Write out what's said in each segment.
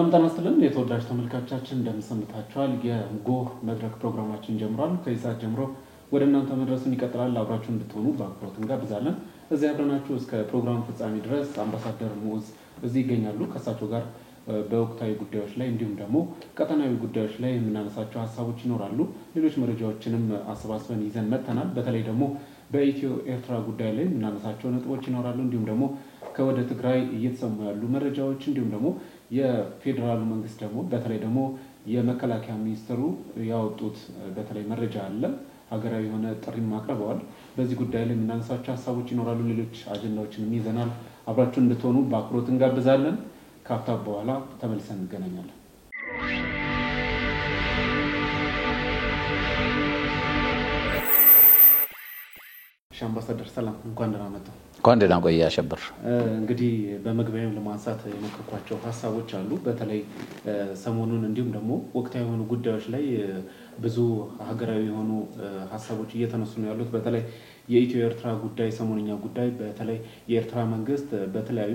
ሰላም ጤና ይስጥልን የተወዳጅ ተመልካቾቻችን እንደምሰምታችኋል የጎህ መድረክ ፕሮግራማችን ጀምሯል ከይሳት ጀምሮ ወደ እናንተ መድረሱን ይቀጥላል አብራችሁ እንድትሆኑ በአክብሮት እንጋብዛለን እዚህ አብረናችሁ እስከ ፕሮግራም ፍጻሜ ድረስ አምባሳደር ሙዝ እዚህ ይገኛሉ ከሳቸው ጋር በወቅታዊ ጉዳዮች ላይ እንዲሁም ደግሞ ቀጠናዊ ጉዳዮች ላይ የምናነሳቸው ሐሳቦች ይኖራሉ ሌሎች መረጃዎችንም አሰባስበን ይዘን መተናል በተለይ ደግሞ በኢትዮ ኤርትራ ጉዳይ ላይ የምናነሳቸው ነጥቦች ይኖራሉ እንዲሁም ደግሞ ከወደ ትግራይ እየተሰሙ ያሉ መረጃዎች እንዲሁም ደግሞ የፌደራል መንግስት ደግሞ በተለይ ደግሞ የመከላከያ ሚኒስትሩ ያወጡት በተለይ መረጃ አለ ሀገራዊ የሆነ ጥሪ ማቅረበዋል በዚህ ጉዳይ ላይ የምናነሳቸው ሐሳቦች ይኖራሉ ሌሎች አጀንዳዎችንም ይዘናል አብራችሁ እንድትሆኑ በአክብሮት እንጋብዛለን ካፍታ በኋላ ተመልሰን እንገናኛለን አምባሳደር ሰላም እንኳን ደህና መጡ እንኳን ደህና ቆያ አሸብር እንግዲህ በመግቢያው ለማንሳት የሞከርኳቸው ሐሳቦች አሉ በተለይ ሰሞኑን እንዲሁም ደግሞ ወቅታዊ የሆኑ ጉዳዮች ላይ ብዙ ሀገራዊ የሆኑ ሐሳቦች እየተነሱ ነው ያሉት በተለይ የኢትዮ ኤርትራ ጉዳይ ሰሞንኛ ጉዳይ በተለይ የኤርትራ መንግስት በተለያዩ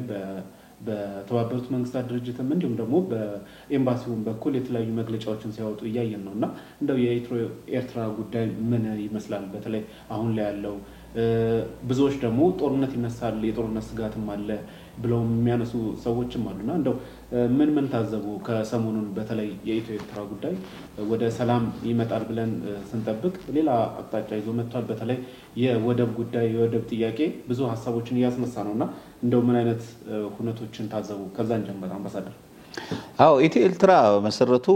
በተባበሩት መንግስታት ድርጅትም እንዲሁም ደግሞ በኤምባሲው በኩል የተለያዩ መግለጫዎችን ሲያወጡ እያየን ነውና እንደው የኢትዮ ኤርትራ ጉዳይ ምን ይመስላል በተለይ አሁን ላይ ያለው ብዙዎች ደግሞ ጦርነት ይነሳል የጦርነት ስጋትም አለ ብለው የሚያነሱ ሰዎችም አሉና እንደው ምን ታዘቡ ከሰሞኑን በተለይ የኢትዮ ኤርትራ ጉዳይ ወደ ሰላም ይመጣል ብለን ስንጠብቅ ሌላ አቅጣጫ ይዞ መጥቷል በተለይ የወደብ ጉዳይ የወደብ ጥያቄ ብዙ ሐሳቦችን እያስነሳ ነውና እንደው ምን አይነት ሁነቶችን ታዘቡ ከዛን ጀምር አምባሳደር አው ኢትዮ ኤርትራ መሰረቱ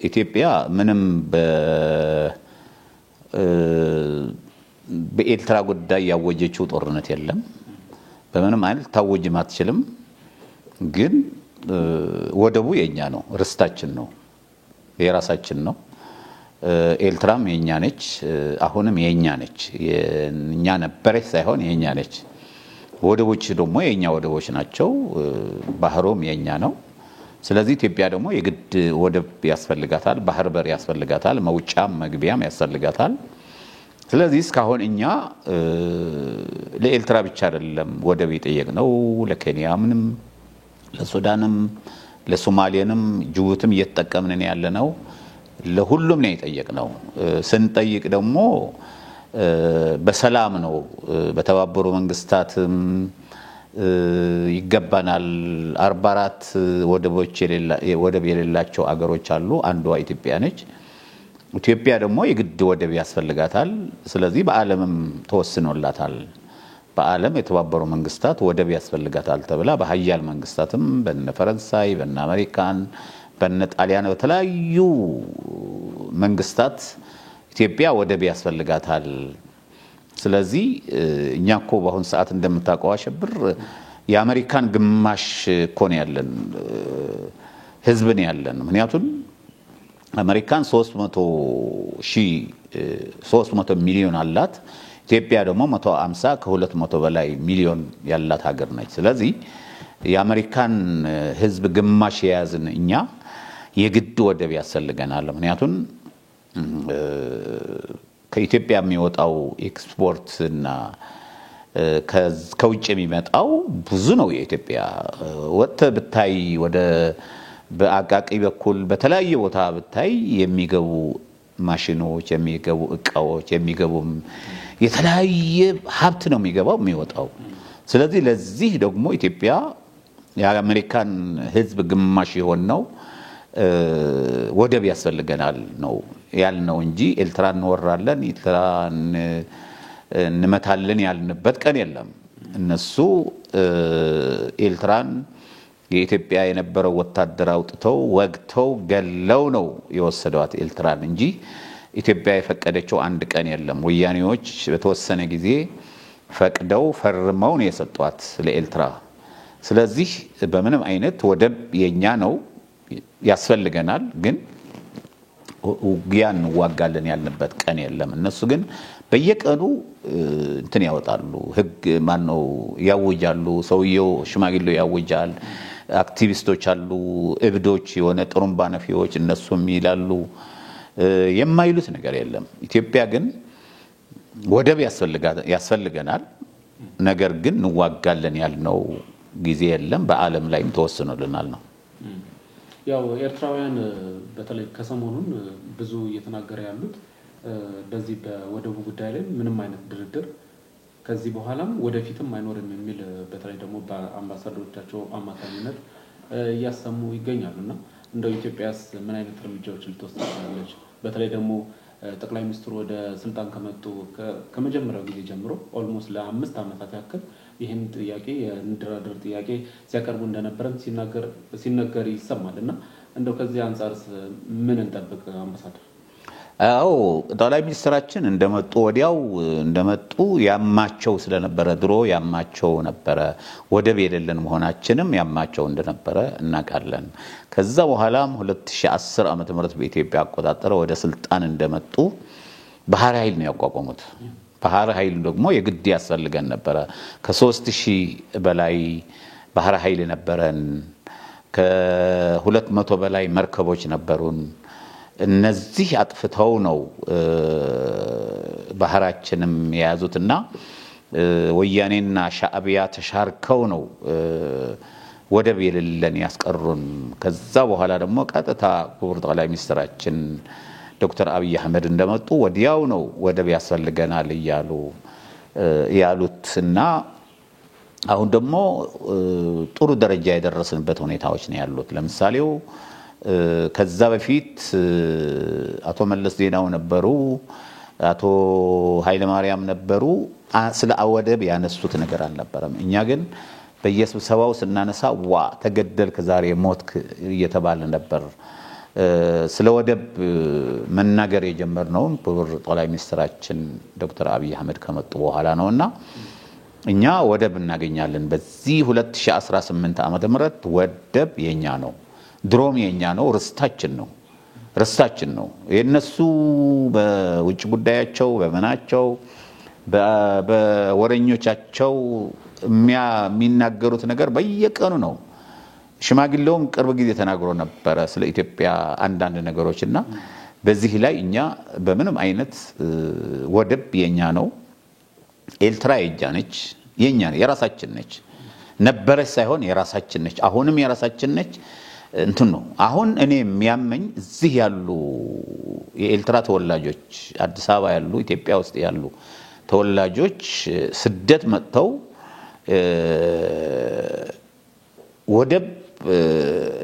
ኢትዮጵያ ምንም በኤርትራ ጉዳይ ያወጀችው ጦርነት የለም በምንም አይነት ታወጅም አትችልም ግን ወደቡ የኛ ነው ርስታችን ነው የራሳችን ነው ኤርትራም የኛ ነች አሁንም የኛ ነች የኛ ነበረች ሳይሆን የኛ ነች ወደቦች ደግሞ የኛ ወደቦች ናቸው ባህሩም የኛ ነው ስለዚህ ኢትዮጵያ ደግሞ የግድ ወደብ ያስፈልጋታል ባህር በር ያስፈልጋታል መውጫም መግቢያም ያስፈልጋታል ስለዚህ እስካሁን እኛ ለኤርትራ ብቻ አይደለም ወደብ የጠየቅነው ለኬንያም ለሱዳንም ለሶማሊያንም ጅቡቲም እየተጠቀምን ያለነው ለሁሉም ነው የጠየቅነው ስንጠይቅ ደግሞ በሰላም ነው በተባበሩ መንግስታትም ይገባናል 44 ወደብ የሌላቸው አገሮች አሉ አንዷ ኢትዮጵያ ነች ኢትዮጵያ ደግሞ የግድ ወደብ ያስፈልጋታል ስለዚህ በአለምም ተወስኖላታል በአለም የተባበሩ መንግስታት ወደብ ያስፈልጋታል ተብላ በኃያል መንግስታትም በእነ ፈረንሳይ በእነ አሜሪካን በእነ ጣሊያን በተለያዩ መንግስታት ኢትዮጵያ ወደብ ያስፈልጋታል ስለዚህ እኛኮ በአሁን ሰዓት እንደምታውቀው አሸብር የአሜሪካን ግማሽ ኮን ያለን ህዝብ ነው ያለን ምክንያቱም አሜሪካን 300 ሚሊዮን አላት ኢትዮጵያ ደግሞ 150 ከ200 በላይ ሚሊዮን ያላት ሀገር ነች ስለዚህ የአሜሪካን ህዝብ ግማሽ የያዝን እኛ የግድ ወደብ ያስፈልገናል ምክንያቱም ከኢትዮጵያ የሚወጣው ኤክስፖርት እና ከውጭ የሚመጣው ብዙ ነው የኢትዮጵያ ወጥ ብታይ ወደ በአቃቂ በኩል በተለያየ ቦታ ብታይ የሚገቡ ማሽኖች የሚገቡ እቃዎች የሚገቡ የተለያየ ሀብት ነው የሚገባው የሚወጣው ስለዚህ ለዚህ ደግሞ ኢትዮጵያ የአሜሪካን ህዝብ ግማሽ የሆነው ወደብ ያስፈልገናል ነው ያልነው እንጂ ኤርትራን ወራለን ኤርትራን እንመታለን ያልንበት ቀን የለም እነሱ ኤርትራን የኢትዮጵያ የነበረው ወታደር አውጥተው ወግተው ገለው ነው የወሰዷት ኤርትራን እንጂ ኢትዮጵያ የፈቀደችው አንድ ቀን የለም ወያኔዎች በተወሰነ ጊዜ ፈቅደው ፈርመው ነው የሰጧት ለኤርትራ ስለዚህ በምንም አይነት ወደብ የኛ ነው ያስፈልገናል ግን ውጊያን ዋጋለን ያልንበት ቀን የለም እነሱ ግን በየቀኑ እንትን ያወጣሉ ህግ ማን ነው ያወጃሉ ሰውየው ሽማግሌው ያወጃል አክቲቪስቶች አሉ እብዶች የሆነ ጥሩምባ ነፊዎች እነሱም ይላሉ የማይሉት ነገር የለም ኢትዮጵያ ግን ወደብ ያስፈልገናል ነገር ግን እንዋጋለን ያልነው ጊዜ የለም በአለም ላይም ተወስኖልናል ነው ያው ኤርትራውያን በተለይ ከሰሞኑን ብዙ እየተናገረ ያሉት በዚህ በወደቡ ጉዳይ ላይ ምንም አይነት ድርድር ከዚህ በኋላም ወደፊትም አይኖርም የሚል በተለይ ደግሞ በአምባሳደሮቻቸው አማካኝነት እያሰሙ ይገኛሉና እንደው ኢትዮጵያስ ምን አይነት እርምጃዎች ልትወስድ ትችላለች? በተለይ ደግሞ ጠቅላይ ሚኒስትሩ ወደ ስልጣን ከመጡ ከመጀመሪያው ጊዜ ጀምሮ ኦልሞስት ለ5 ዓመታት ያክል ይህን ጥያቄ የንድራድር ጥያቄ ሲያቀርቡ እንደነበረም ሲነገር ይሰማልና እንደው ከዚህ አንፃርስ ምን እንጠብቅ አምባሳደር? አዎ ጠቅላይ ሚኒስትራችን እንደመጡ ወዲያው እንደመጡ ያማቸው ስለነበረ ድሮ ያማቸው ነበረ ወደብ የሌለን መሆናችንም ያማቸው እንደነበረ እናውቃለን። ከዛ በኋላም 2010 ዓመተ ምህረት በኢትዮጵያ አቆጣጠር ወደ ስልጣን እንደመጡ ባህር ኃይል ነው ያቋቋሙት። ባህር ኃይል ደግሞ የግድ ያስፈልገን ነበረ። ከ3000 በላይ ባህር ኃይል ነበረን። ከ200 በላይ መርከቦች ነበሩን። እነዚህ አጥፍተው ነው ባህራችንም የያዙትና ወያኔና ሻዕቢያ ተሻርከው ነው ወደብ የሌለን ያስቀሩን። ከዛ በኋላ ደግሞ ቀጥታ ክቡር ጠቅላይ ሚኒስትራችን ዶክተር አብይ አህመድ እንደመጡ ወዲያው ነው ወደብ ያስፈልገናል ያሉትና አሁን ደግሞ ጥሩ ደረጃ የደረስንበት ሁኔታዎች ነው ያሉት። ለምሳሌው ከዛ በፊት አቶ መለስ ዜናው ነበሩ፣ አቶ ኃይለ ማርያም ነበሩ። ስለ ወደብ ያነሱት ነገር አልነበረም። እኛ ግን በየስብሰባው ስናነሳ ተገደልክ ዛሬ ሞትክ እየተባለ ነበር። ስለ ወደብ መናገር የጀመርነው ክቡር ጠቅላይ ሚኒስትራችን ዶክተር አብይ አህመድ ከመጡ በኋላ ነውና እኛ ወደብ እናገኛለን። በዚህ 2018 ዓመተ ምህረት ወደብ የኛ ነው፣ ድሮም የኛ ነው፣ ርስታችን ነው። የነሱ በውጭ ጉዳያቸው በመናቸው በወረኞቻቸው የሚናገሩት ነገር በየቀኑ ነው። ሽማግሌውም ቅርብ ጊዜ ተናግሮ ነበር ስለ ኢትዮጵያ አንዳንድ ነገሮችና በዚህ ላይ እኛ በምንም አይነት ወደብ የኛ ነው፣ ኤርትራ የኛ ነች፣ የኛ የራሳችን ነች። ነበረች ሳይሆን የራሳችን ነች፣ አሁንም የራሳችን ነች። እንትን ነው አሁን እኔ የሚያመኝ እዚህ ያሉ የኤርትራ ተወላጆች አዲስ አበባ ያሉ ኢትዮጵያ ውስጥ ያሉ ተወላጆች ስደት መጥተው ወደብ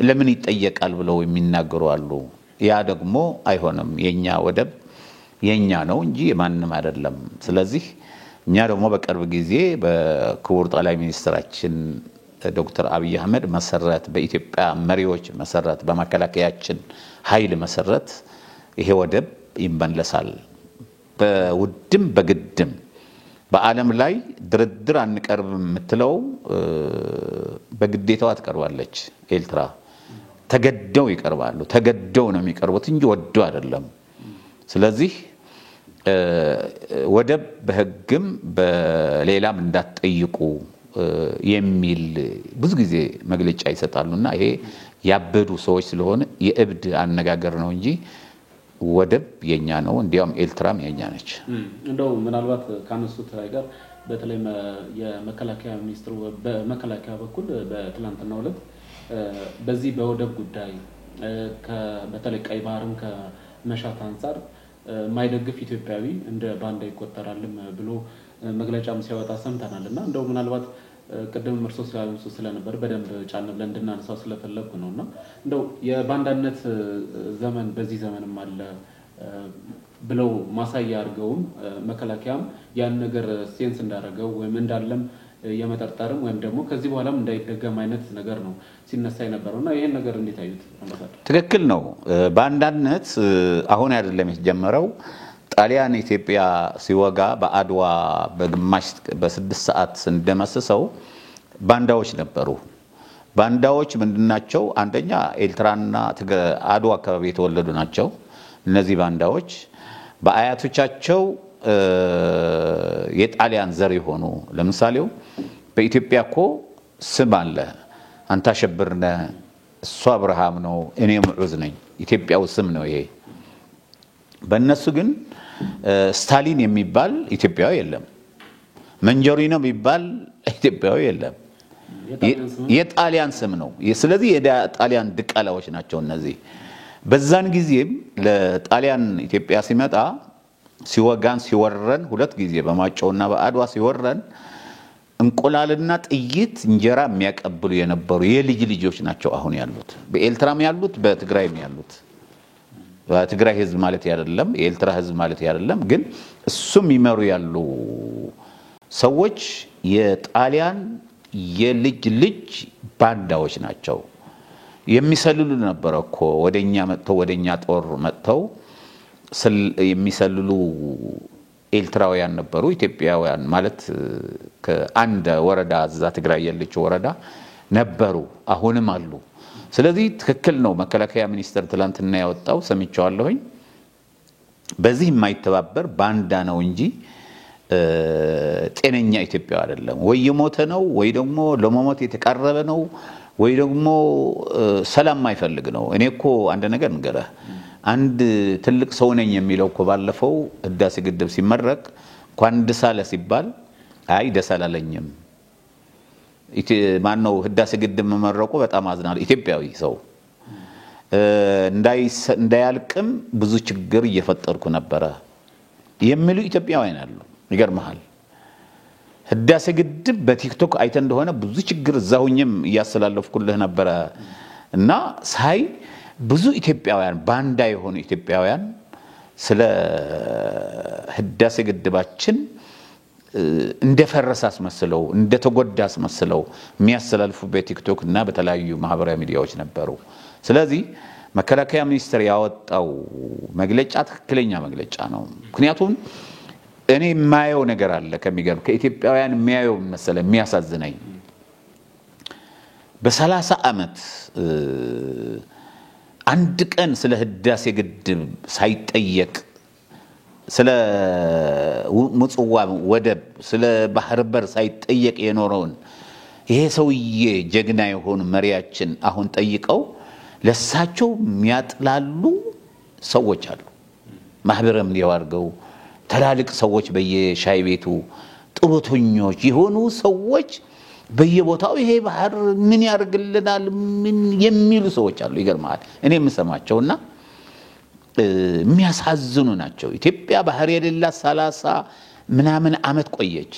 ለምን ይጠየቃል ብለው የሚናገሩ አሉ። ያ ደግሞ አይሆንም። የኛ ወደብ የኛ ነው እንጂ ማንንም አይደለም። ስለዚህ እኛ ደግሞ በቅርብ ጊዜ በክቡር ጠቅላይ ሚኒስትራችን ዶክተር አብይ አህመድ መሰረት በኢትዮጵያ መሪዎች መሰረት በመከላከያችን ኃይል መሰረት ይሄ ወደብ ይመለሳል። በውድም በግድም በዓለም ላይ ድርድር አንቀርብም የምትለው በግዴታዋ ትቀርባለች። ኤርትራ ተገደው ይቀርባሉ። ተገደው ነው የሚቀርቡት እንጂ ወደው አይደለም። ስለዚህ ወደብ በህግም በሌላም እንዳትጠይቁ የሚል ብዙ ጊዜ መግለጫ ይሰጣሉና ይሄ ያበዱ ሰዎች ስለሆነ የእብድ አነጋገር ነው እንጂ ወደብ የኛ ነው፣ እንዲያውም ኤርትራም የኛ ነች። እንደው ምናልባት ካነሱት ጋር በተለይ የመከላከያ ሚኒስትሩ በመከላከያ በኩል በትላንትናው ዕለት በዚህ በወደብ ጉዳይ በተለይ ቀይ ባህርን ከመሻት አንፃር ማይደግፍ ኢትዮጵያዊ እንደ ባንዳ ይቆጠራልም ብሎ መግለጫም ሲያወጣ ሰምተናልና እንደው ምናልባት ቀደም እርሶ ስላነሱ ስለነበር በደንብ ጫን ብለን እንድናነሳው ስለፈለኩ ነውና እንደው የባንዳነት ዘመን በዚህ ዘመንም አለ ብለው ማሳያ አድርገው መከላከያም ያን ነገር ሴንስ እንዳደረገው ወይም እንዳለም የመጠርጠርም ወይም ደግሞ ከዚህ በኋላም እንዳይደገም አይነት ነገር ነው ሲነሳ የነበረውና ይሄን ነገር እንዴት አዩት አምባሳደር? ትክክል ነው። ባንዳነት አሁን አይደለም የተጀመረው። ጣሊያን ኢትዮጵያ ሲወጋ በአድዋ በግማሽ በ6 ሰዓት እንደመሰሰው ባንዳዎች ነበሩ። ባንዳዎች ምንድናቸው? አንደኛ ኤርትራና አድዋ አካባቢ የተወለዱ ናቸው። እነዚህ ባንዳዎች በአያቶቻቸው የጣሊያን ዘር የሆኑ ለምሳሌው በኢትዮጵያ እኮ ስም አለ። አንተ አሸብርነ፣ እሱ አብርሃም ነው፣ እኔ ምዑዝ ነኝ። ኢትዮጵያው ስም ነው ይሄ። በእነሱ ግን ስታሊን የሚባል ኢትዮጵያዊ የለም። መንጀሪኖ የሚባል ኢትዮጵያዊ የለም። የጣሊያን ስም ነው። ስለዚህ የጣሊያን ድቃላዎች ናቸው እነዚህ። በዛን ጊዜም ለጣሊያን ኢትዮጵያ ሲመጣ ሲወጋን ሲወረን ሁለት ጊዜ በማጨውና በአድዋ ሲወረን እንቁላልና ጥይት እንጀራ የሚያቀብሉ የነበሩ የልጅ ልጆች ናቸው አሁን ያሉት። በኤልትራም ያሉት በትግራይም ያሉት። በትግራይ ህዝብ ማለት አይደለም፣ የኤልትራ ህዝብ ማለት አይደለም። ግን እሱም ይመሩ ያሉ ሰዎች የጣሊያን የልጅ ልጅ ባንዳዎች ናቸው። የሚሰልሉ ነበር እኮ ወደኛ ጦር መጥተው የሚሰልሉ ኤልትራውያን ነበሩ። ኢትዮጵያውያን ማለት ከአንድ ወረዳ እዛ ትግራይ ያለች ወረዳ ነበሩ፣ አሁንም አሉ። ስለዚህ ትክክል ነው። መከላከያ ሚኒስቴር ትላንትና ያወጣው ሰምቻለሁኝ። በዚህ የማይተባበር ባንዳ ነው እንጂ ጤነኛ ኢትዮጵያዊ አይደለም። ወይ የሞተ ነው ወይ ደግሞ ለመሞት የተቃረበ ነው ወይ ደግሞ ሰላም ማይፈልግ ነው። እኔ እኮ አንድ ነገር እንገርህ፣ አንድ ትልቅ ሰው ነኝ የሚለው እኮ ባለፈው ህዳሴ ግድብ ሲመረቅ እንኳን ደስ አለ ሲባል አይ ደስ አላለኝም ማነው ህዳሴ ግድብ መመረቁ በጣም አዝናለሁ ኢትዮጵያዊ ሰው እንዳያልቅም ብዙ ችግር እየፈጠርኩ ነበር የሚሉ ኢትዮጵያውያን አሉ። ይገርማል። ህዳሴ ግድብ በቲክቶክ አይተ እንደሆነ ብዙ ችግር ዛሁኝም ያስተላለፍኩልህ ነበር እና ሳይ ብዙ ኢትዮጵያውያን ባንዳ የሆኑ ኢትዮጵያውያን ስለ ህዳሴ ግድባችን እንደፈረሰ አስመስለው እንደተጎዳ አስመስለው የሚያስተላልፉ በቲክቶክ እና በተለያዩ ማህበራዊ ሚዲያዎች ነበሩ። ስለዚህ መከላከያ ሚኒስቴር ያወጣው መግለጫ ትክክለኛ መግለጫ ነው። ምክንያቱም እኔ የማየው ነገር አለ ከሚገርም ከኢትዮጵያውያን የሚያየው መሰለ የሚያሳዝነኝ በ30 አመት አንድ ቀን ስለ ህዳሴ ግድብ ሳይጠየቅ ስለ ምጽዋ ወደብ ስለ ባህር በር ሳይጠየቅ የኖረውን ይሄ ሰውዬ ጀግና የሆኑ መሪያችን አሁን ጠይቀው ለሳቸው የሚያጥላሉ ሰዎች አሉ። ማህበረም ሊያርገው ተላልቅ ሰዎች በየሻይ ቤቱ ጥሩተኞች የሆኑ ሰዎች በየቦታው ይሄ ባህር ምን ያርግልናል ምን የሚሉ ሰዎች አሉ። ይገርማል። እኔ የምሰማቸውና የሚያሳዝኑ ናቸው። ኢትዮጵያ ባህር የሌላት 30 ምናምን አመት ቆየች።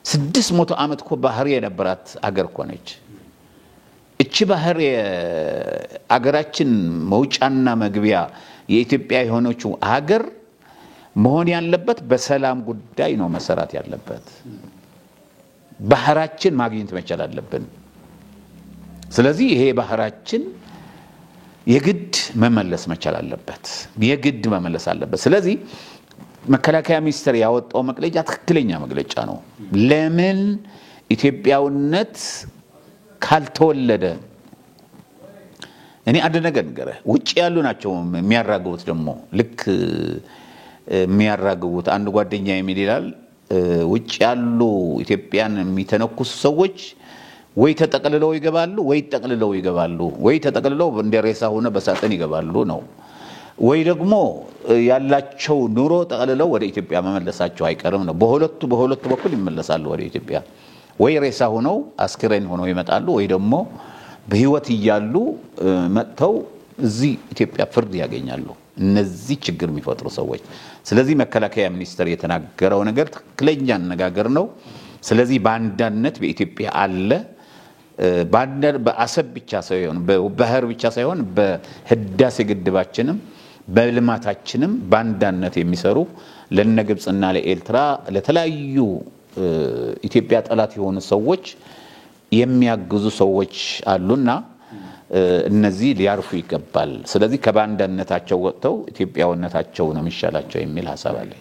600 አመት እኮ ባህር የነበራት አገር እኮ ነች። እቺ ባህር አገራችን መውጫና መግቢያ የኢትዮጵያ የሆነችው ሀገር መሆን ያለበት በሰላም ጉዳይ ነው መሰራት ያለበት። ባህራችን ማግኘት መቻል አለብን። ስለዚህ ይሄ ባህራችን የግድ መመለስ መቻል አለበት። የግድ መመለስ አለበት። ስለዚህ መከላከያ ሚኒስቴር ያወጣው መግለጫ ትክክለኛ መግለጫ ነው። ለምን ኢትዮጵያውነት ካልተወለደ እኔ አንድ ነገር ንገረህ ውጪ ያሉ ናቸው የሚያራግቡት ደግሞ ልክ የሚያራግቡት አንድ ጓደኛ ይላል ውጪ ያሉ ኢትዮጵያን የሚተነኩሱ ሰዎች ወይ ተጠቅልለው ይገባሉ ወይ ተጠቅልለው ይገባሉ ወይ ተጠቅልለው እንደሬሳ ሆነ በሳጥን ይገባሉ ነው ወይ ደግሞ ያላቸው ኑሮ ተጠቅልለው ወደ ኢትዮጵያ መመለሳቸው አይቀርም ነው። በሁለቱ በኩል ይመለሳሉ ወደ ኢትዮጵያ። ወይ ሬሳ ሆነው አስክሬን ሆነው ይመጣሉ ወይ ደግሞ በህይወት ይያሉ መጥተው እዚህ ኢትዮጵያ ፍርድ ያገኛሉ እነዚህ ችግር የሚፈጥሩ ሰዎች። ስለዚህ መከላከያ ሚኒስቴር የተናገረው ነገር ትክክለኛ አነጋገር ነው። ስለዚህ ባንዳነት በኢትዮጵያ አለ። ባንዳነት በአሰብ ብቻ ሳይሆን በባህር ብቻ ሳይሆን በህዳሴ ግድባችንም በልማታችንም ባንዳነት የሚሰሩ ለነግብጽና ለኤርትራ ለተለያዩ ኢትዮጵያ ጠላት የሆኑ ሰዎች የሚያግዙ ሰዎች አሉና እነዚህ ሊያርፉ ይገባል። ስለዚህ ከባንዳነታቸው ወጥተው ኢትዮጵያውነታቸው ነው የሚሻላቸው የሚል ሐሳብ አለ።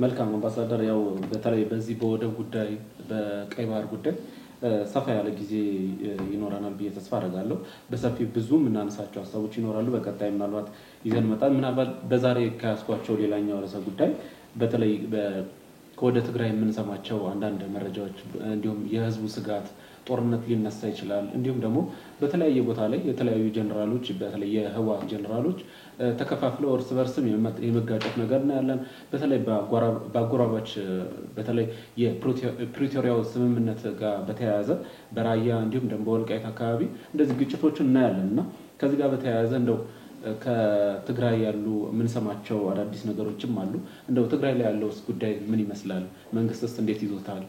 መልካም አምባሳደር፣ ያው በተለይ በዚህ በወደብ ጉዳይ በቀይ ባህር ጉዳይ ሰፋ ያለ ጊዜ ይኖራናል ብዬ ተስፋ አደርጋለሁ። በሰፊ ብዙ ምናነሳቸው ሐሳቦች ይኖራሉ። በቀጣይ ምናልባት ይዘን መጣን። ምናልባት በዛሬ ካስኳቸው ሌላኛው ርዕሰ ጉዳይ በተለይ ከወደ ትግራይ የምንሰማቸው አንዳንድ መረጃዎች እንዲሁም የህዝቡ ስጋት ጦርነት ሊነሳ ይችላል እንዲሁም ደግሞ በተለያየ ቦታ ላይ የተለያዩ ጀነራሎች በተለይ የህወሓት ጀነራሎች ተከፋፍለው እርስ በርስም የመጋጨት ነገር እናያለን። በተለይ በአጎራባች በተለይ የፕሪቶሪያው ስምምነት ጋር በተያያዘ በራያ እንዲሁም ደግሞ በወልቃይት አካባቢ እንደዚህ ግጭቶችን እናያለን እና ከዚህ ጋር በተያያዘ እንደው ከትግራይ ያሉ የምንሰማቸው አዳዲስ ነገሮችም አሉ። እንደው ትግራይ ላይ ያለውስ ጉዳይ ምን ይመስላል? መንግስትስ እንዴት ይዞታል?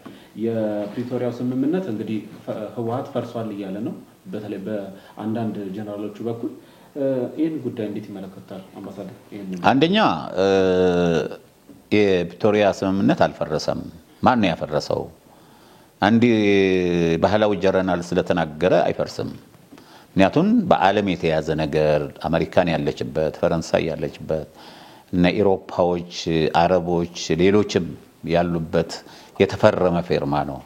የፕሪቶሪያው ስምምነት እንግዲህ ህወሓት ፈርሷል እያለ ነው በተለይ በአንዳንድ ጀነራሎቹ በኩል ይህን ጉዳይ እንዴት ይመለከታል አምባሳደር? አንደኛ የፕሪቶሪያ ስምምነት አልፈረሰም። ማን ነው ያፈረሰው? አንድ ባህላዊ ጀነራል ስለተናገረ አይፈርስም። ምክንያቱም በዓለም የተያዘ ነገር አሜሪካን ያለችበት ፈረንሳይ ያለችበት እና አውሮፓዎች አረቦች ሌሎችም ያሉበት የተፈረመ ፌርማ ነው።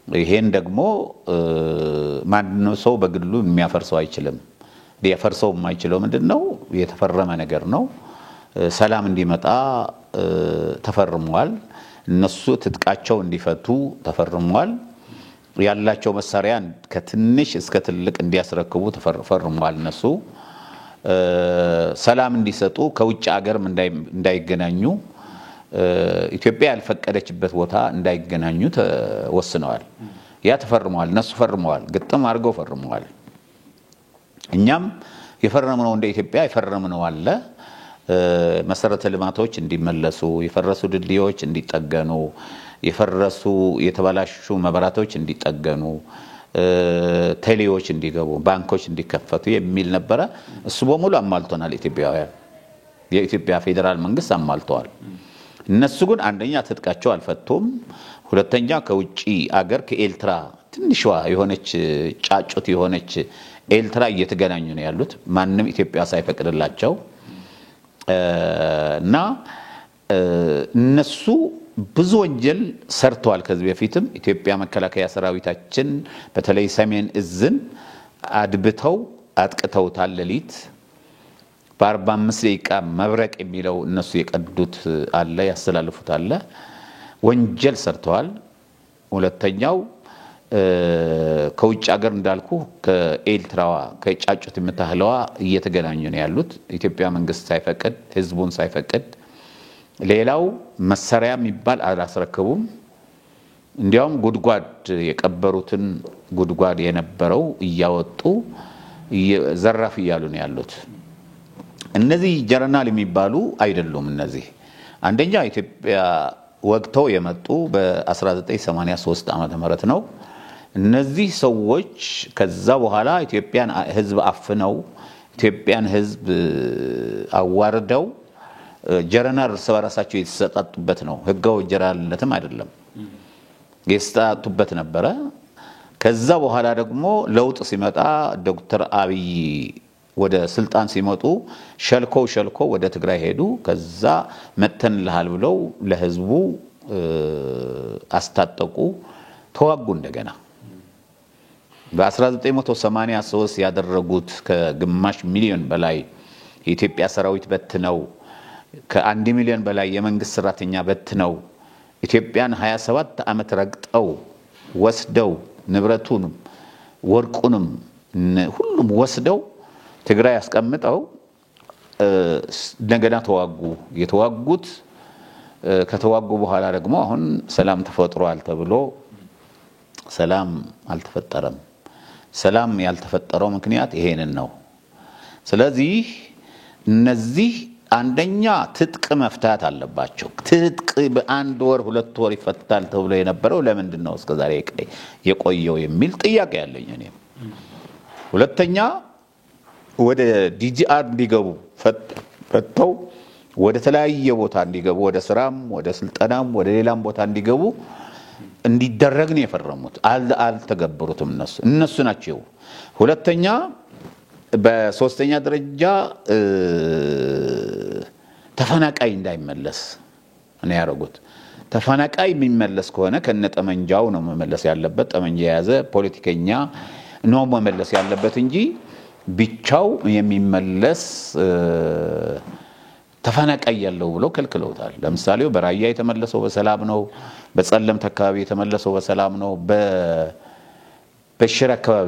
ይሄን ደግሞ ማንንም ሰው በግሉ የሚያፈርሰው አይችልም። ሊያፈርሰው የማይችለው ምንድነው? የተፈረመ ነገር ነው። ሰላም እንዲመጣ ተፈርሟል። እነሱ ትጥቃቸው እንዲፈቱ ተፈርሟል። ያላቸው መሳሪያ ከትንሽ እስከ ትልቅ እንዲያስረክቡ ተፈርሟል። እነሱ ሰላም እንዲሰጡ ከውጭ ሀገርም እንዳይገናኙ ኢትዮጵያ ያልፈቀደችበት ቦታ እንዳይገናኙ ተወስነዋል። ያ ተፈርሟል። እነሱ ፈርመዋል። ግጥም አድርገው ፈርመዋል። እኛም የፈረምነው እንደ ኢትዮጵያ የፈረምነው አለ። መሰረተ ልማቶች እንዲመለሱ፣ የፈረሱ ድልድዮች እንዲጠገኑ፣ የፈረሱ የተበላሹ መብራቶች እንዲጠገኑ፣ ቴሌዎች እንዲገቡ፣ ባንኮች እንዲከፈቱ የሚል ነበረ። እሱ በሙሉ አማልቶናል ኢትዮጵያውያን። የኢትዮጵያ ፌደራል መንግስት አማልተዋል። እነሱ ግን አንደኛ ትጥቃቸው አልፈቱም፣ ሁለተኛ ከውጪ አገር ከኤልትራ ትንሿ የሆነች ጫጩት የሆነች ኤልትራ እየተገናኙ ነው ያሉት ማንንም ኢትዮጵያ ሳይፈቅድላቸው እና እነሱ ብዙ ወንጀል ሰርተዋል። ከዚህ በፊትም ኢትዮጵያ መከላከያ ሰራዊታችን በተለይ ሰሜን እዝን አድብተው አጥቅተውታል። ሌሊት በ45 ደቂቃ መብረቅ የሚለው እነሱ የቀዱት አለ ያስተላልፉት አለ። ወንጀል ሰርተዋል። ሁለተኛው ከውጭ ሀገር እንዳልኩ ከኤልትራዋ ከጫጩት የምታህለዋ እየተገናኙ ነው ያሉት ኢትዮጵያ መንግስት ሳይፈቅድ ህዝቡን ሳይፈቅድ። ሌላው መሳሪያ የሚባል አላስረከቡም። እንዲያውም ጉድጓድ የቀበሩትን ጉድጓድ የነበረው እያወጡ ዘራፍ እያሉ ነው ያሉት። እነዚህ ጀነራል የሚባሉ አይደሉም። እነዚህ አንደኛ ኢትዮጵያ ወቅተው የመጡ በ1983 ዓመተ ምህረት ነው። እነዚህ ሰዎች ከዛ በኋላ ኢትዮጵያን ህዝብ አፍነው ኢትዮጵያን ህዝብ አዋርደው ጀነራል ሰባራሳቸው የተሰጣጡበት ነው። ህጋው ጀነራልነትም አይደለም የተሰጣጡበት ነበረ። ከዛ በኋላ ደግሞ ለውጥ ሲመጣ ዶክተር አብይ ወደ ስልጣን ሲመጡ ሸልኮ ወደ ትግራይ ሄዱ። ከዛ መተንልሃል ብለው ለህዝቡ አስታጠቁ፣ ተዋጉ። እንደገና በ1983 ያደረጉት ከግማሽ ሚሊዮን በላይ የኢትዮጵያ ሰራዊት በትነው ከ1 ሚሊዮን በላይ የመንግስት ሰራተኛ በትነው ኢትዮጵያን 27 ዓመት ረግጠው ወስደው ንብረቱንም ወርቁንም ሁሉም ወስደው ትግራይ ያስቀምጠው እንደገና ተዋጉ። የተዋጉት ከተዋጉ በኋላ ደግሞ አሁን ሰላም ተፈጥሯል ተብሎ ሰላም አልተፈጠረም። ሰላም ያልተፈጠረው ምክንያት ይሄንን ነው። ስለዚህ እነዚህ አንደኛ ትጥቅ መፍታት አለባቸው። ትጥቅ በአንድ ወር 2 ወር ይፈታል ተብሎ የነበረው ለምንድን ነው እስከዛሬ የቆየው የሚል ጥያቄ ያለኝ እኔ። ሁለተኛ ወደ ዲጂአር እንዲገቡ ፈተው ወደ ተለያየ ቦታ እንዲገቡ ወደ ስራም ወደ ስልጠናም ወደ ሌላም ቦታ እንዲገቡ እንዲደረግ ነው የፈረሙት። አልተገበሩትም እነሱ ናቸው። ሁለተኛ በሶስተኛ ደረጃ ተፈናቃይ እንዳይመለስ ነው ያደረጉት። ተፈናቃይ የሚመለስ ከሆነ ከነጠመንጃው ነው መመለስ ያለበት። ጠመንጃ የያዘ ፖለቲከኛ ነው መመለስ ያለበት እንጂ ብቻው የሚመለስ ተፈናቃይ ያለው ብለው ከልክለውታል ለምሳሌ በራያ የተመለሰው በሰላም ነው በጸለምት አካባቢ የተመለሰው በሰላም ነው በሽራ አካባቢ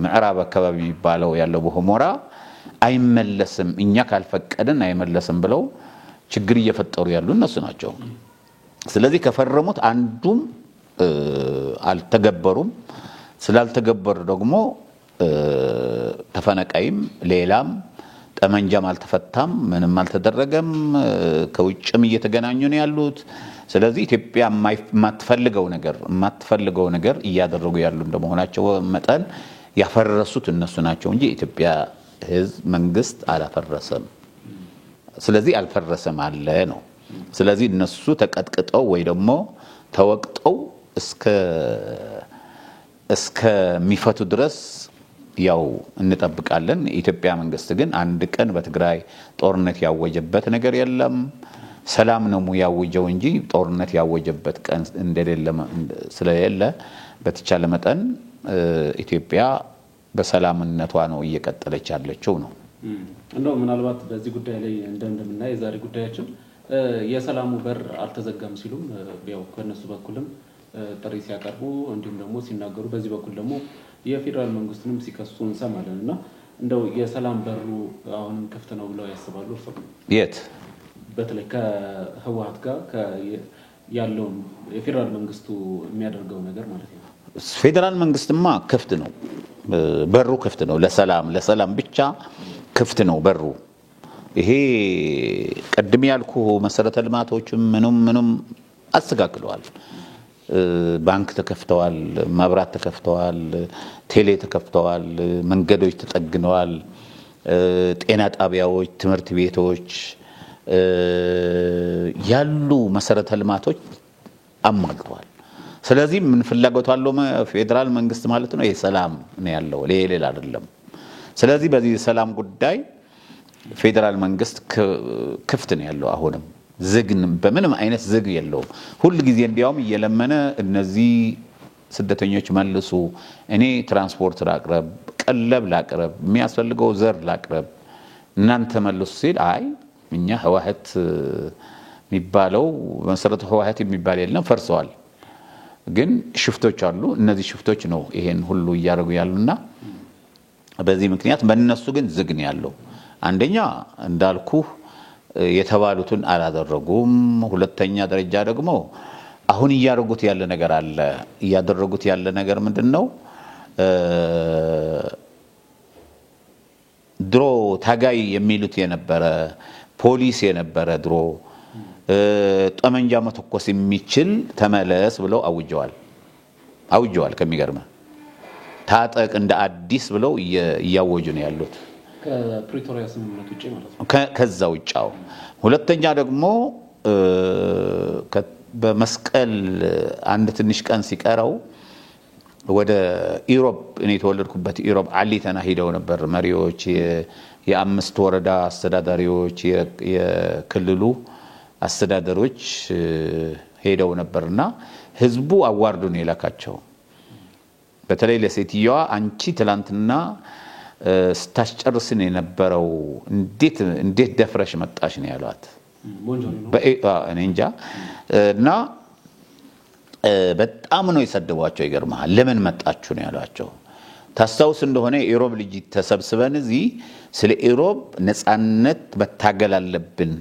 ምዕራብ አካባቢ ይባለው ያለው በሁመራ አይመለስም እኛ ካልፈቀደን አይመለስም ብለው ችግር እየፈጠሩ ያሉ እነሱ ናቸው ስለዚህ ከፈረሙት አንዱም አልተገበሩም ስላልተገበሩ ደግሞ ተፈናቃይም ሌላም ጠመንጃም አልተፈታም ምንም አልተደረገም ከውጭም እየተገናኙ ነው ያሉት ስለዚህ ኢትዮጵያ የማትፈልገው ነገር እያደረጉ ያሉ እንደመሆናቸው መጠን ያፈረሱት እነሱ ናቸው እንጂ ኢትዮጵያ ህዝብ መንግስት አላፈረሰም ስለዚህ አልፈረሰም አለ ነው ስለዚህ እነሱ ተቀጥቅጠው ወይ ደግሞ ተወቅጠው እስከ ሚፈቱ ድረስ ያው እንጠብቃለን ኢትዮጵያ መንግስት ግን አንድ ቀን በትግራይ ጦርነት ያወጀበት ነገር የለም ሰላም ነው ያወጀው እንጂ ጦርነት ያወጀበት ቀን እንደሌለ ስለሌለ በተቻለ መጠን ኢትዮጵያ በሰላምነቷ ነው እየቀጠለች ያለችው ነው እንደው ምናልባት በዚህ ጉዳይ ላይ እንደምናይ የዛሬ ጉዳያችን የሰላሙ በር አልተዘጋም ሲሉም ያው ከነሱ በኩልም ጥሪ ሲያቀርቡ እንዲሁም ደግሞ ሲናገሩ በዚህ በኩል ደግሞ የፌደራል መንግስቱንም ሲከሱ እንሰማለንና እንደው የሰላም በሩ አሁን ክፍት ነው ብለው ያስባሉ እርሶ የት በተለይ ከህወሓት ጋር ያለው የፌደራል መንግስቱ የሚያደርገው ነገር ማለት ነው ፌደራል መንግስትማ ክፍት ነው በሩ ክፍት ነው ለሰላም ብቻ ክፍት ነው በሩ ይሄ ቀድም ያልኩ መሰረተ ልማቶችም ምንም አስተካክለዋል ባንክ ተከፍተዋል መብራት ተከፍተዋል ቴሌ ተከፍተዋል መንገዶች ተጠግነዋል ጤና ጣቢያዎች ትምህርት ቤቶች ያሉ መሰረተ ልማቶች አማግተዋል ስለዚህ ምን ፍላጎት አለው ፌደራል መንግስት ማለት ነው የሰላም ነው ያለው ሌላ አይደለም ስለዚህ በዚህ ሰላም ጉዳይ ፌደራል መንግስት ክፍት ነው ያለው አሁንም ዝግን በምንም አይነት ዝግ የለው ሁሉ ጊዜ እንዲያውም እየለመነ እነዚህ ስደተኞች መልሱ እኔ ትራንስፖርት ላቅርብ ቀለብ ላቅርብ የሚያስፈልገው ዘር ላቅርብ እናንተ መልሱ ሲል አይ እኛ ህወሓት የሚባለው መሰረቱ ህወሓት የሚባል የለም ፈርሰዋል ግን ሽፍቶች አሉ እነዚህ ሽፍቶች ነው ይሄን ሁሉ ያደርጉ ያሉና በዚህ ምክንያት በእነሱ ግን ዝግ ነው ያለው አንደኛ እንዳልኩ የተባሉትን አላደረጉም ሁለተኛ ደረጃ ደግሞ አሁን ያደረጉት ያለ ነገር አለ ያደረጉት ያለ ነገር ምንድነው ድሮ ታጋይ የሚሉት የነበረ ፖሊስ የነበረ ድሮ ጠመንጃ መተኮስ የሚችል ተመለስ ብለው አውጀዋል ከሚገርም ታጠቅ እንደ አዲስ ብለው ያወጁ ነው ያሉት ከፕሪቶሪያ ስምምነት ውጪ ማለት ነው ከዛ ውጪው ሁለተኛ ደግሞ በመስቀል አንድ ትንሽ ቀን ሲቀረው ወደ ኢሮብ እኔ ተወለድኩበት ኢሮብ አሊተና ሄደው ነበር መሪዎች የአምስት ወረዳ አስተዳዳሪዎች የክልሉ አስተዳዳሪዎች ሄደው ነበርና ህዝቡ አዋርዱ ነው የላካቸው በተለይ ለሴትየዋ አንቺ ትላንትና ስታስጨርስን የነበረው እንዴት ደፍረሽ መጣሽ ነው ያሏት እኔ እንጃ እና በጣም ነው የሰደቧቸው ይገርማል ለምን መጣችሁ ነው ያሏቸው ታስታውስ እንደሆነ ኢሮብ ልጅ ተሰብስበን እዚህ ስለ ኢሮብ ነፃነት መታገል አለብን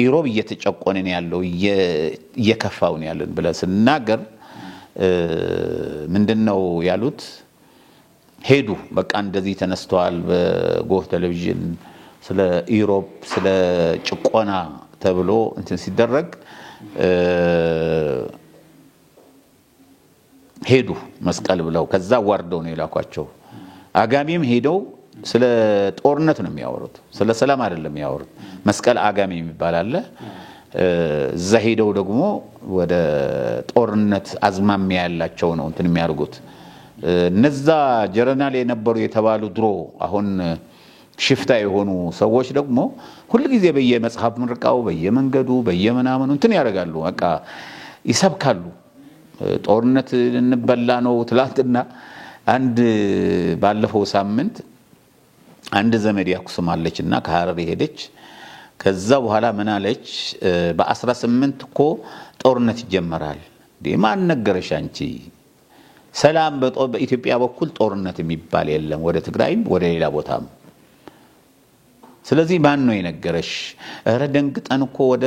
ኢሮብ እየተጨቆነ ነው ያለው እየከፋው ነው ያለን ብለ ስናገር ምንድነው ያሉት ሄዱ በቃ እንደዚህ ተነስተዋል በጎህ ቴሌቪዥን ስለ ኢሮብ ስለ ጭቆና ተብሎ እንትን ሲደረግ ሄዱ መስቀል ብለው ከዛ ዋርደው ነው ይላኳቸው አጋሚም ሄደው ስለ ጦርነት ነው የሚያወሩት ስለ ሰላም አይደለም የሚያወሩት መስቀል አጋሚ የሚባል አለ እዛ ሄደው ደግሞ ወደ ጦርነት አዝማሚያ ያላቸው ነው እንትን የሚያርጉት እነዛ ጀነራል የነበሩ የተባሉ ድሮ አሁን ሽፍታ የሆኑ ሰዎች ደግሞ ሁሉ ጊዜ በየመጽሐፍ ምርቃው በየመንገዱ በየመናመኑ እንትን ያደርጋሉ በቃ ይሰብካሉ ጦርነት እንበላ ነው ትላንትና አንድ ባለፈው ሳምንት አንድ ዘመድ ያኩስማለችና ከሐረር ሄደች ከዛ በኋላ ምን አለች በ18 እኮ ጦርነት ይጀመራል ማን ነገረሽ አንቺ ሰላም በኢትዮጵያ በኩል ጦርነት የሚባል የለም ወደ ትግራይም ወደ ሌላ ቦታም ስለዚህ ማን ነው የነገረሽ እረ ደንግጠን እኮ ወደ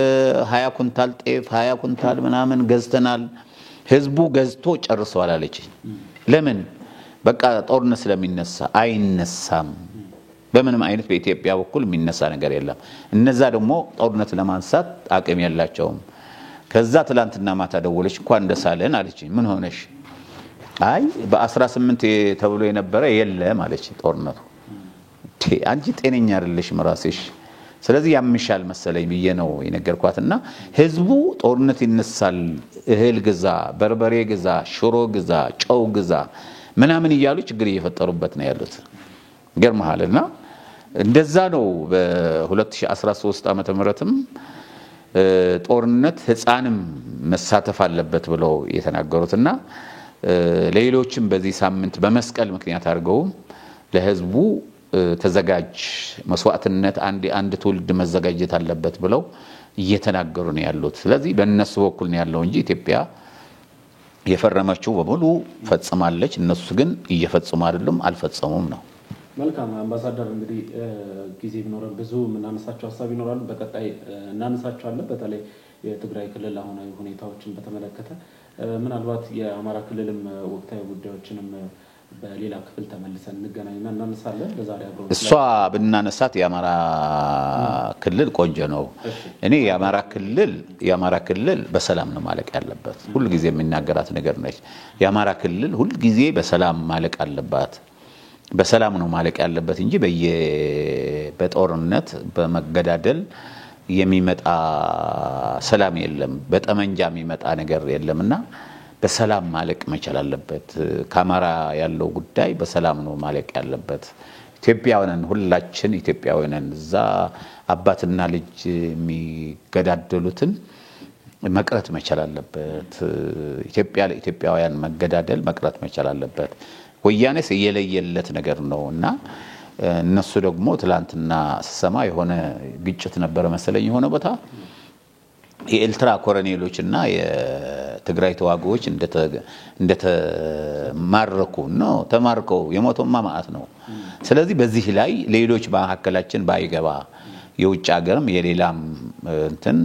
20 ኩንታል ጤፍ 20 ኩንታል ምናምን ገዝተናል ህዝቡ ገዝቶ ጨርሷል አለች ለምን በቃ ጦርነት ስለሚነሳ አይነሳም በምንም አይነት በኢትዮጵያ በኩል የሚነሳ ነገር የለም እነዛ ደግሞ ጦርነት ለማንሳት አቅም ያላቸውም ከዛ ትላንትና ማታ ደወለች እንኳን ደሳለን አለች ምን ሆነሽ አይ በ18 ተብሎ የነበረ የለም አለች ጦርነቱ አንቺ ጤነኛ አይደለሽ መራስሽ ስለዚህ ያምሻል መሰለኝ ብዬ ነው የነገርኳትና ህዝቡ ጦርነት ይነሳል እህል ግዛ በርበሬ ግዛ ሽሮ ግዛ ጨው ግዛ ምናምን ይያሉ ችግር እየፈጠሩበት ነው ያሉት ገርማልና እንደዛ ነው በ2013 ዓመተ ምህረትም ጦርነት ህፃንም መሳተፍ አለበት ብለው የተናገሩትና ሌሎችም በዚህ ሳምንት በመስቀል ምክንያት አድርገው ለህዝቡ ተዘጋጅ መስዋዕትነት አንድ ትውልድ መዘጋጀት አለበት ብለው እየተናገሩ ነው ያሉት ስለዚህ በእነሱ በኩል ነው ያለው እንጂ ኢትዮጵያ የፈረመችው በሙሉ ፈጽማለች እነሱ ግን እየፈጸሙ አይደለም አልፈጸሙም ነው መልካም አምባሳደር እንግዲህ ጊዜ ቢኖረን ብዙ ምናነሳቸው ሐሳብ ይኖራሉ በቀጣይ እናነሳቸዋለን በተለይ የትግራይ ክልል አሁናዊ ሁኔታዎችን በተመለከተ ምናልባት የአማራ ክልልም ወቅታዊ ጉዳዮችንም በሌላ ክፍል ተመልሰን እንገናኝና እናነሳለን ለዛሬ አብረን እሷ ብናነሳት የአማራ ክልል ቆንጆ ነው እኔ የአማራ ክልል በሰላም ነው ማለቅ ያለበት ሁሉ ጊዜ የሚናገራት ነገር ነች የአማራ ክልል ሁሉ ጊዜ በሰላም ማለቅ አለበት በሰላም ነው ማለቅ ያለበት እንጂ በጦርነት በመገዳደል የሚመጣ ሰላም የለም በጠመንጃ የሚመጣ ነገር የለምና በሰላም ማለቅ መቻል አለበት ካማራ ያለው ጉዳይ በሰላም ነው ማለቅ ያለበት ኢትዮጵያውያን ሁላችን ኢትዮጵያውያን እዛ አባትና ልጅ የሚገዳደሉትን መቅረት መቻል አለበት ኢትዮጵያውያን መገዳደል መቅረት መቻል አለበት ወያኔስ የለየለት ነገር ነውና እነሱ ደግሞ ትላንትና ሰማ የሆነ ግጭት ነበር መሰለኝ የሆነ ቦታ የኤልትራ ኮሎኔሎችና የትግራይ ተዋጊዎች እንደተማረኩ ነው ተማርከው የሞቱማ ማአት ነው ስለዚህ በዚህ ላይ ሌሎች በመሐከላችን ባይገባ የውጭ ሀገርም የሌላም እንትን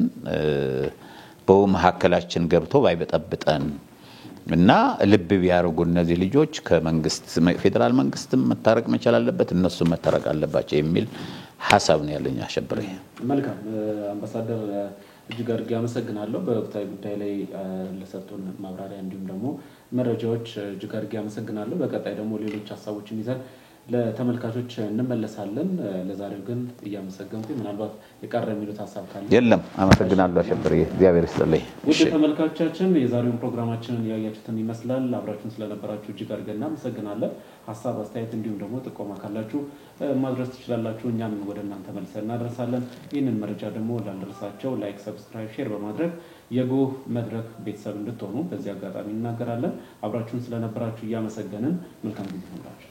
በመሐከላችን ገብቶ ባይበጠብጠን እና ልብ ቢያርጉ እነዚህ ልጆች ከመንግስት ፌደራል መንግስትም መታረቅ መቻል አለበት እነሱ መታረቅ አለባቸው የሚል ሐሳብ ነው ያለኝ አሸብሬ መልካም አምባሳደር እጅግ አድርጌ አመሰግናለሁ በወቅታዊ ጉዳይ ላይ ለሰጡን ማብራሪያ እንዲሁም ደግሞ መረጃዎች እጅግ አድርጌ አመሰግናለሁ በቀጣይ ደግሞ ሌሎች ሐሳቦችን ይዘን ለተመልካቾች እንመለሳለን ለዛሬው ግን እያመሰገንኩኝ ምናልባት የቀረ የሚሉት ሐሳብ ካለ የለም አመሰግናለሁ አሸብሬ እግዚአብሔር ይስጥልኝ ውድ ተመልካቾቻችን የዛሬውን ፕሮግራማችንን ያያችሁትን ይመስላል አብራችሁን ስለነበራችሁ እጅግ አድርገን እናመሰግናለን ሐሳብ አስተያየት እንዲሁም ደግሞ ጥቆማ ካላችሁ ማድረስ ትችላላችሁ እኛም ወደ እናንተ መልሰን እናደርሳለን ይህንን መረጃ ደግሞ ላልደረሳቸው ላይክ ሰብስክራይብ ሼር በማድረግ የጎህ መድረክ ቤተሰብ እንድትሆኑ በዚህ አጋጣሚ እናገራለን አብራችሁን ስለነበራችሁ እያመሰገንን መልካም ጊዜ ይሁንላችሁ